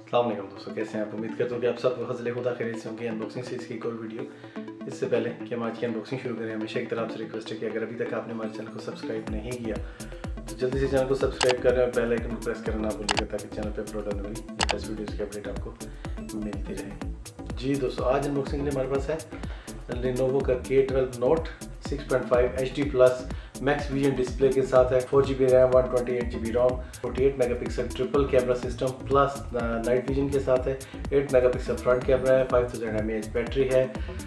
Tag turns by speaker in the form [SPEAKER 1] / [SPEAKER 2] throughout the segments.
[SPEAKER 1] अस्सलाम वालेकुम दोस्तों, कैसे हैं आप? उम्मीद करता हूँ कि आप सब फजल खुदा खैरियत से होंगे। अनबॉक्सिंग सीरीज़ की एक और वीडियो। इससे पहले कि हम आज की अनबॉक्सिंग शुरू करें, हमेशा एक तरह आपसे रिक्वेस्ट है कि अगर अभी तक आपने हमारे चैनल को सब्सक्राइब नहीं किया तो जल्दी से चैनल को सब्सक्राइब करें और बेल आइकन को प्रेस करना ना भूलिएगा ताकि चैनल पर अपलोड होने वाली लेटेस्ट वीडियोज़ की अपडेट आपको मिलती रहे। जी दोस्तों, आज अनबॉक्सिंग के लिए हमारे पास है लेनोवो का K12 Note 6.5 HD plus max vision display के साथ है। 4GB रैम, 128GB रोम, 48 megapixel triple camera system plus night vision के साथ है। 8 मेगापिक्सल फ्रंट कैमरा है, 5000 mAh बैटरी है,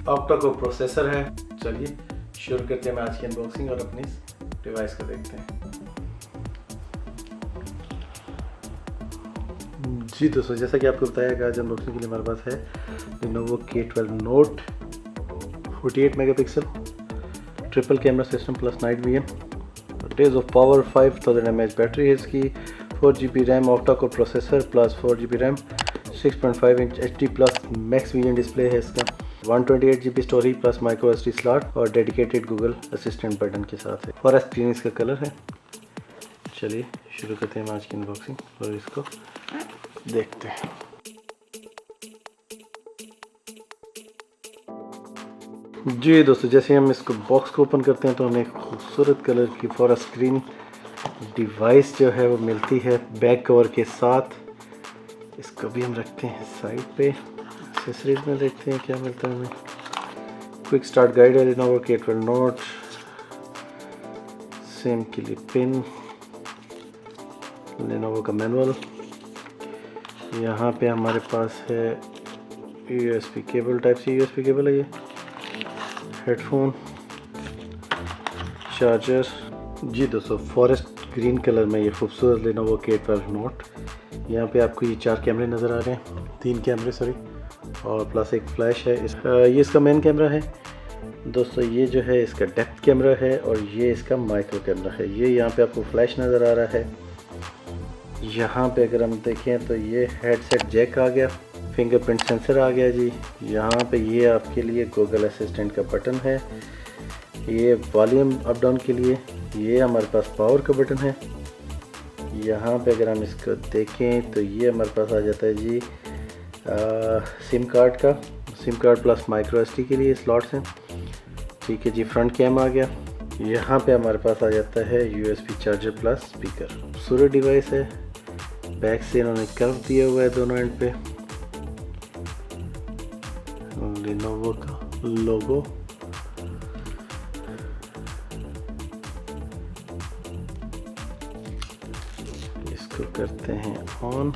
[SPEAKER 1] ऑक्टा कोर प्रोसेसर है। चलिए शुरू करते हैं आज की अनबॉक्सिंग और अपनी डिवाइस को देखते हैं। जी दोस्तों, जैसा कि आपको बताया गया, आज अनबॉक्सिंग के लिए हमारे पास है Lenovo K12 Note 48 megapixel triple camera system plus night vision, days of power, 5000 mAh battery है इसकी, 4GB RAM, octa core processor plus 4GB RAM, 6.5 inch HD plus max vision display है इसका, 128GB storage plus micro SD slot और dedicated Google assistant button के साथ है। Forest green इसका colour है। चलिए शुरू करते हैं आज की अनबॉक्सिंग और इसको देखते हैं। जी दोस्तों, जैसे हम इसको बॉक्स को ओपन करते हैं तो हमें खूबसूरत कलर की फॉरेस्ट ग्रीन डिवाइस जो है वो मिलती है बैक कवर के साथ। इसको भी हम रखते हैं साइड पे। एक्सेसरीज में देखते हैं क्या मिलता है हमें। क्विक स्टार्ट गाइड है लेनोवो K12 Note, सेम के लिए पिन, लेनोवो का मैनुअल। यहाँ पे हमारे पास है USB cable, type c USB cable है ये, हेडफोन, चार्जर। जी दोस्तों, फॉरेस्ट ग्रीन कलर में ये खूबसूरत लेनोवो K12 Note। यहाँ पे आपको ये 4 कैमरे नज़र आ रहे हैं, 3 कैमरे सॉरी, और प्लस एक फ्लैश है। ये इसका मेन कैमरा है दोस्तों। ये जो है इसका डेप्थ कैमरा है और ये इसका माइक्रो कैमरा है। ये यहाँ पे आपको फ्लैश नज़र आ रहा है। यहाँ पे अगर हम देखें तो ये हेडसेट जैक आ गया, फिंगरप्रिंट सेंसर आ गया जी। यहाँ पे ये आपके लिए गूगल असिस्टेंट का बटन है, ये वॉल्यूम अप डाउन के लिए, ये हमारे पास पावर का बटन है। यहाँ पे अगर हम इसको देखें तो ये हमारे पास आ जाता है जी SIM card plus micro SD के लिए स्लॉट्स हैं। ठीक है जी, फ्रंट कैम आ गया। यहाँ पे हमारे पास आ जाता है USB चार्जर प्लस स्पीकर। खूबसूरत डिवाइस है। बैक से इन्होंने कर्व दिया हुआ है दोनों एंड पे, लेनोवो का लोगो। इसको करते हैं ऑन।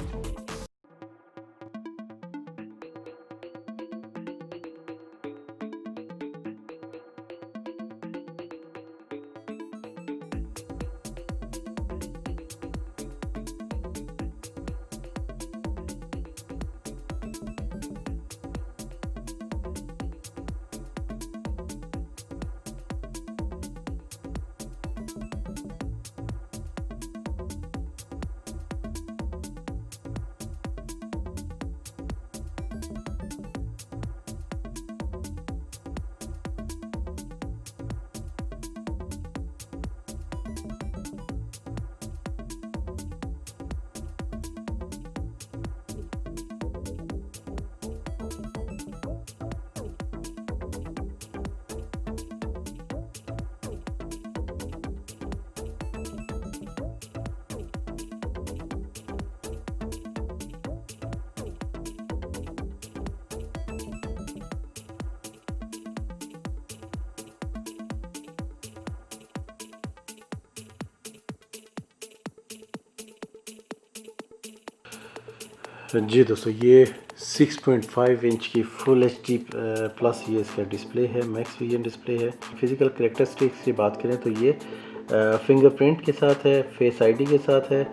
[SPEAKER 1] जी दोस्तों, ये 6.5 इंच की फुल HD प्लस ये इसका डिस्प्ले है, मैक्स विजन डिस्प्ले है। फिज़िकल करैक्टरिस्टिक्स की बात करें तो ये फिंगरप्रिंट के साथ है, फेस ID के साथ है।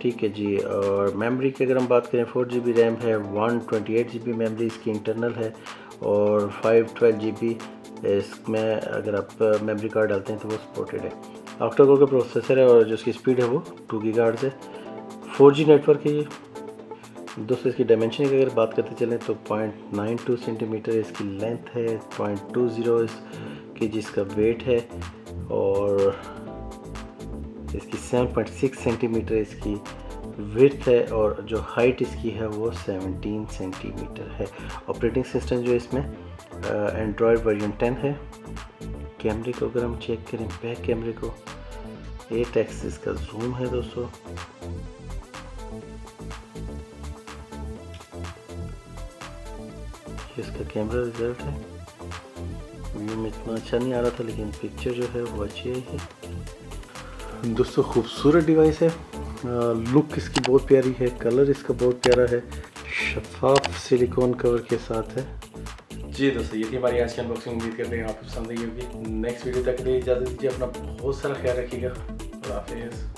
[SPEAKER 1] ठीक है जी, और मेमोरी की अगर हम बात करें 4GB रैम है, 128GB मेमोरी इसकी इंटरनल है और 512GB इसमें अगर आप मेमोरी कार्ड डालते हैं तो वो सपोर्टेड है। ऑक्टा कोर का प्रोसेसर है और जो इसकी स्पीड है वो 2 GHz है। 4G नेटवर्क है ये दोस्तों। इसकी डायमेंशन की अगर बात करते चलें तो 0.92 सेंटीमीटर इसकी लेंथ है, 0.20 इसकी जिसका वेट है और इसकी 7.6 सेंटीमीटर इसकी विड्थ है और जो हाइट इसकी है वो 17 सेंटीमीटर है। ऑपरेटिंग सिस्टम जो इसमें एंड्रॉयड वर्जन 10 है। कैमरे को अगर हम चेक करें, बैक कैमरे को 8 एक्सिस का जूम है दोस्तों। इसका कैमरा रिजल्ट है। व्यू में इतना अच्छा नहीं आ रहा था, लेकिन पिक्चर जो है वो अच्छी है दोस्तों। खूबसूरत डिवाइस है। लुक इसकी बहुत प्यारी है, कलर इसका बहुत प्यारा है, शफाफ सिलिकॉन कवर के साथ है। जी दोस्तों, ये थी हमारी आज की अनबॉक्सिंग। उम्मीद करते हैं आपको पसंद आई होगी। नेक्स्ट वीडियो तक के लिए इजाज़त दीजिए। अपना बहुत सारा ख्याल रखिएगा। अल्लाह हाफिज़।